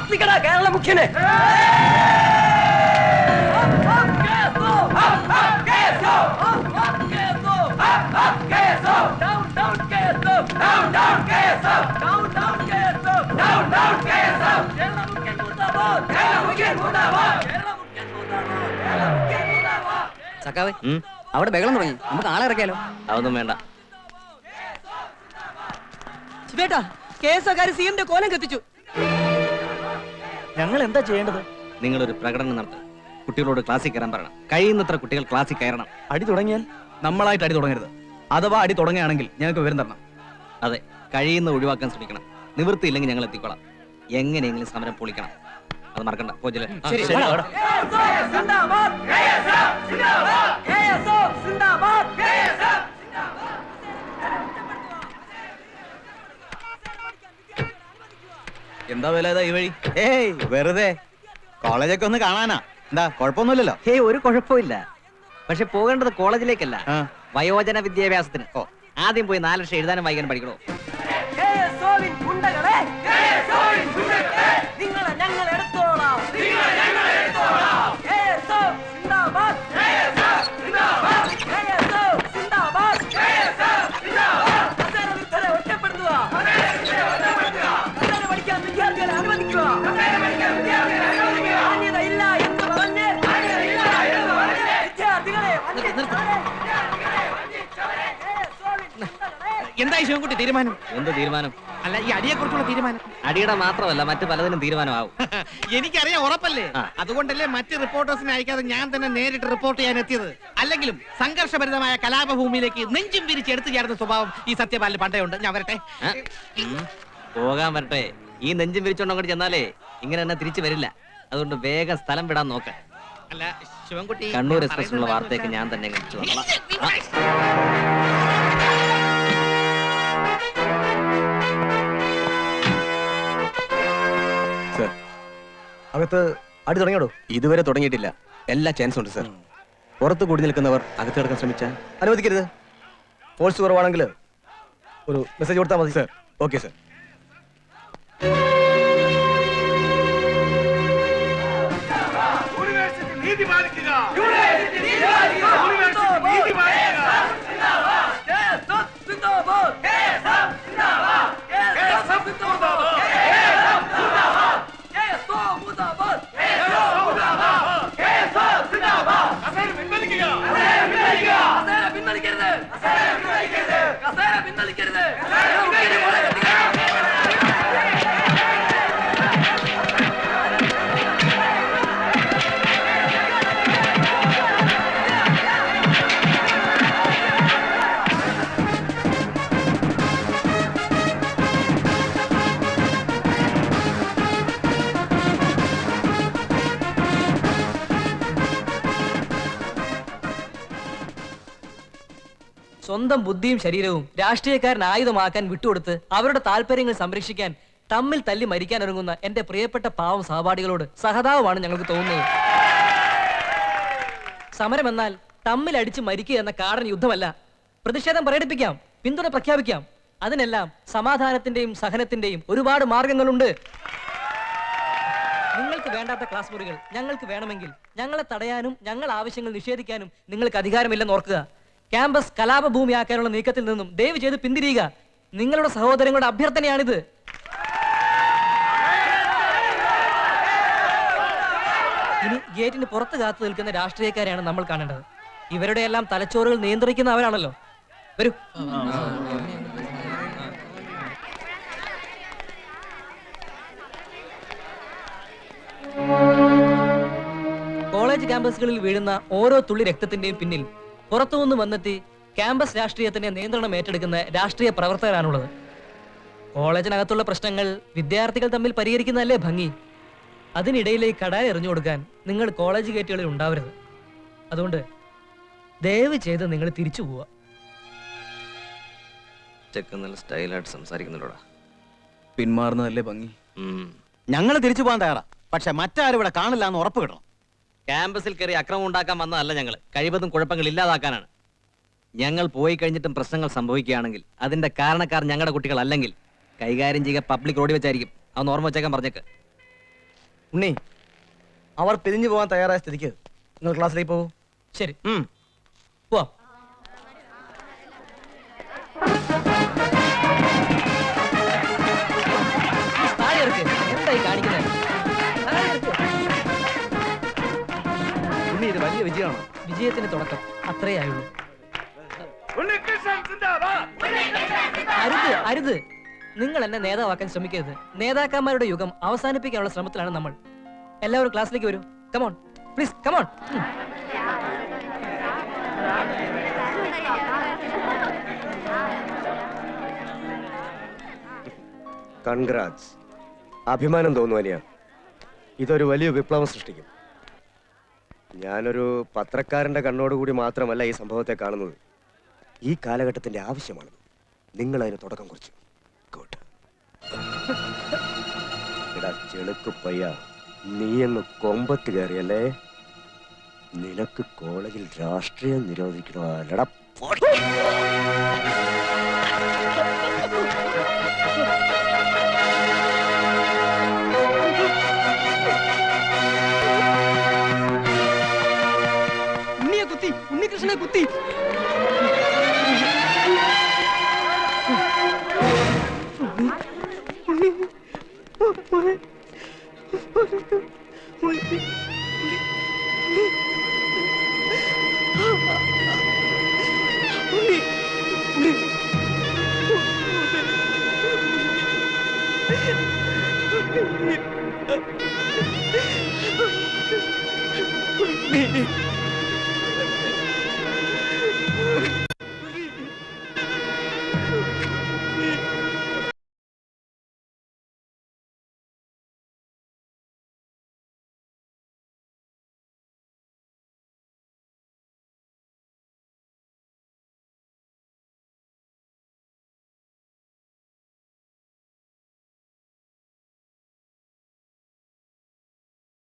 കത്തിക്കടാ കേരള മുഖ്യനെ. സക്കാവേ, അവിടെ ബഹളം തുടങ്ങി. നമുക്ക് ആളെ ഇറക്കിയാലോ? അതൊന്നും വേണ്ട. ശിവേട്ടാ, കേസക്കാര് സിഎംന്റെ കോലം കത്തിച്ചു. ഞങ്ങൾ എന്താ ചെയ്യേണ്ടത്? നിങ്ങളൊരു പ്രകടനം നടത്തുക. കുട്ടികളോട് ക്ലാസ്സിൽ കയറാൻ പറയണം. കഴിയുന്നത്ര കുട്ടികൾ ക്ലാസ്സിൽ കയറണം. അടി തുടങ്ങിയാൽ നമ്മളായിട്ട് അടി തുടങ്ങരുത്. അഥവാ അടി തുടങ്ങുകയാണെങ്കിൽ ഞങ്ങൾക്ക് വിവരം തരണം. അതെ, കഴിയുന്ന ഒഴിവാക്കാൻ ശ്രമിക്കണം. നിവൃത്തിയില്ലെങ്കിൽ ഞങ്ങൾ എത്തിക്കോളാം. എങ്ങനെയെങ്കിലും സമരം പൊളിക്കണം. അത് മറക്കണ്ട. പോജല്ലേ? എന്താ വില ഏതാ ഈ വഴി? ഏയ് വെറുതെ കോളേജൊക്കെ ഒന്ന് കാണാനാ. എന്താ കുഴപ്പമൊന്നുമില്ലല്ലോ? ഹേയ്, ഒരു കുഴപ്പമില്ല. പക്ഷെ പോകേണ്ടത് കോളേജിലേക്കല്ല, വയോജന വിദ്യാഭ്യാസത്തിന്. ആദ്യം പോയി 4 ലക്ഷം എഴുതാനും വായിക്കാനും പഠിക്കണോ? നിങ്ങളെ ഞങ്ങൾ എടുത്തോളാം. വിദ്യാർത്ഥികളെ അനുവദിക്കുക. മാന്യതയില്ല എന്ന് പറഞ്ഞ് വിദ്യാർത്ഥികളെ എന്തായി ശിവൻകുട്ടി തീരുമാനം? എന്ത് തീരുമാനം? അല്ല, ഈ അടിയെ കുറിച്ചുള്ള തീരുമാനം. അടിയുടെ മാത്രമല്ല, മറ്റു പലതിനും തീരുമാനമാവും. എനിക്കറിയാം, ഉറപ്പല്ലേ? അതുകൊണ്ടല്ലേ മറ്റ് റിപ്പോർട്ടേഴ്സിനെ അയക്കാതെ ഞാൻ തന്നെ നേരിട്ട് റിപ്പോർട്ട് ചെയ്യാൻ എത്തിയത്. അല്ലെങ്കിലും സംഘർഷഭരിതമായ കലാപഭൂമിയിലേക്ക് നെഞ്ചും പിരിച്ച് എടുത്തു ചേർന്ന സ്വഭാവം ഈ സത്യപാലിന് പണ്ടേ ഉണ്ട്. ഞാൻ വരട്ടെ. പോകാൻ വരട്ടെ. ഈ നെഞ്ചും വിരിച്ചോണ്ടങ്ങോട്ട് ചെന്നാലേ ഇങ്ങനെ തന്നെ തിരിച്ചു വരില്ല. അതുകൊണ്ട് വേഗം സ്ഥലം വിടാൻ നോക്ക. അല്ല ശിവൻകുട്ടി, കണ്ണൂർ എക്സ്പ്രസിനുള്ള വാർത്തയൊക്കെ ഞാൻ തന്നെ കഴിച്ചു വന്നോളാം. സർ, അകത്ത് അടി തുടങ്ങിയോടോ? ഇതുവരെ തുടങ്ങിയിട്ടില്ല. എല്ലാ ചാൻസും ഉണ്ട് സർ. പുറത്ത് കൂടി നിൽക്കുന്നവർ അകത്ത് കിടക്കാൻ ശ്രമിച്ചാൽ അനുവദിക്കരുത്. ഫോഴ്സ് കുറവാണെങ്കിൽ ഒരു മെസ്സേജ് കൊടുത്താൽ മതി സർ. Okay sir. സ്വന്തം ബുദ്ധിയും ശരീരവും രാഷ്ട്രീയക്കാരൻ ആയുധമാക്കാൻ വിട്ടുകൊടുത്ത് അവരുടെ താല്പര്യങ്ങൾ സംരക്ഷിക്കാൻ തമ്മിൽ തല്ലി മരിക്കാൻ ഒരുങ്ങുന്ന എന്റെ പ്രിയപ്പെട്ട പാവം സഹപാഠികളോട് സഹതാപമാണ് ഞങ്ങൾക്ക് തോന്നുന്നത്. സമരം എന്നാൽ തമ്മിൽ അടിച്ച് മരിക്കുക എന്ന കാടൻ യുദ്ധമല്ല. പ്രതിഷേധം പ്രകടിപ്പിക്കാം, പിന്തുണ പ്രഖ്യാപിക്കാം. അതിനെല്ലാം സമാധാനത്തിന്റെയും സഹനത്തിന്റെയും ഒരുപാട് മാർഗങ്ങളുണ്ട്. നിങ്ങൾക്ക് വേണ്ടാത്ത ക്ലാസ് മുറികൾ ഞങ്ങൾക്ക് വേണമെങ്കിൽ ഞങ്ങളെ തടയാനും ഞങ്ങൾ ആവശ്യങ്ങൾ നിഷേധിക്കാനും നിങ്ങൾക്ക് അധികാരമില്ലെന്ന് ഓർക്കുക. ക്യാമ്പസ് കലാപഭൂമിയാക്കാനുള്ള നീക്കത്തിൽ നിന്നും ദയവ് ചെയ്ത് പിന്തിരിയുക. നിങ്ങളുടെ സഹോദരങ്ങളുടെ അഭ്യർത്ഥനയാണിത്. ഇനി ഗേറ്റിന് പുറത്ത് കാത്തു നിൽക്കുന്ന രാഷ്ട്രീയക്കാരെയാണ് നമ്മൾ കാണേണ്ടത്. ഇവരുടെ എല്ലാം തലച്ചോറുകൾ നിയന്ത്രിക്കുന്നവരാണല്ലോ. വരൂ. കോളേജ് ക്യാമ്പസുകളിൽ വീഴുന്ന ഓരോ തുള്ളി രക്തത്തിന്റെയും പിന്നിൽ പുറത്തുനിന്ന് വന്നെത്തി ക്യാമ്പസ് രാഷ്ട്രീയത്തിന്റെ നിയന്ത്രണം ഏറ്റെടുക്കുന്ന രാഷ്ട്രീയ പ്രവർത്തകരാണുള്ളത്. കോളേജിനകത്തുള്ള പ്രശ്നങ്ങൾ വിദ്യാർത്ഥികൾ തമ്മിൽ പരിഹരിക്കുന്നതല്ലേ ഭംഗി. അതിനിടയിലേക്ക് കടാൽ എറിഞ്ഞു കൊടുക്കാൻ നിങ്ങൾ കോളേജ് ഗേറ്റുകളിൽ ഉണ്ടാവരുത്. അതുകൊണ്ട് ദയവ് ചെയ്ത് നിങ്ങൾ തിരിച്ചു പോവുക. സ്റ്റൈലായിട്ട് സംസാരിക്കുന്നുണ്ടോടാ. പിന്മാറുന്നതല്ലേ ഭംഗി. ഞങ്ങൾ തിരിച്ചു പോകാൻ തയ്യാറാ. പക്ഷെ മറ്റാരും ഇവിടെ കാണില്ല എന്ന് ഉറപ്പ് കിട്ടണം. ക്യാമ്പസിൽ കയറി അക്രമം ഉണ്ടാക്കാൻ വന്നതല്ല ഞങ്ങൾ. കഴിവതും കുഴപ്പങ്ങൾ ഇല്ലാതാക്കാനാണ്. ഞങ്ങൾ പോയി കഴിഞ്ഞിട്ടും പ്രശ്നങ്ങൾ സംഭവിക്കുകയാണെങ്കിൽ അതിന്റെ കാരണക്കാർ ഞങ്ങളുടെ കുട്ടികൾ അല്ലെങ്കിൽ കൈകാര്യം ചെയ്യുക പബ്ലിക് റോഡിൽ വെച്ചായിരിക്കും. അതൊന്ന് ഓർമ്മ വെച്ചേക്കാൻ പറഞ്ഞേക്ക്. ഉണ്ണി അവർ പിരിഞ്ഞു പോകാൻ തയ്യാറായ സ്ഥിതിക്ക് നിങ്ങൾ ക്ലാസ്സിലേക്ക് പോകൂ. ശരി പോവാം. താഴെ ഇറക്ക്. എന്തായി കാണിക്കുന്നത്? താഴെ ഇറക്ക്. ഉണ്ണി ഇത് വലിയ വിജയമാണ്. വിജയത്തിന് തുടക്കം അത്രേ ആയുള്ളൂ. അരുത് അരുത്, നിങ്ങൾ എന്നെ നേതാവാക്കാൻ ശ്രമിക്കരുത്. നേതാക്കന്മാരുടെ യുഗം അവസാനിപ്പിക്കാനുള്ള ശ്രമത്തിലാണ് നമ്മൾ. എല്ലാവരും ക്ലാസ്സിലേക്ക് വരൂ. Come on please, come on. കൺഗ്രാറ്റ്സ്. അഭിമാനം തോന്നുന്നു അനിയ. ഇതൊരു വലിയ വിപ്ലവം സൃഷ്ടിക്കും. ഞാനൊരു പത്രക്കാരന്റെ കണ്ണോടുകൂടി മാത്രമല്ല ഈ സംഭവത്തെ കാണുന്നത്. ഈ കാലഘട്ടത്തിന്റെ ആവശ്യമാണ്. നിങ്ങൾ അതിന് തുടക്കം കുറിച്ചു. ഗുഡ്. എടാ ചെളുക്ക് പയ്യ, നീയെന്ന് കൊമ്പത്ത് കയറിയല്ലേ? നിനക്ക് കോളേജിൽ രാഷ്ട്രീയം നിരോധിക്കണമല്ലടാ. ഉണ്ണിയെ കുത്തി, ഉണ്ണികൃഷ്ണനെ കുത്തി. ഉണ്ണി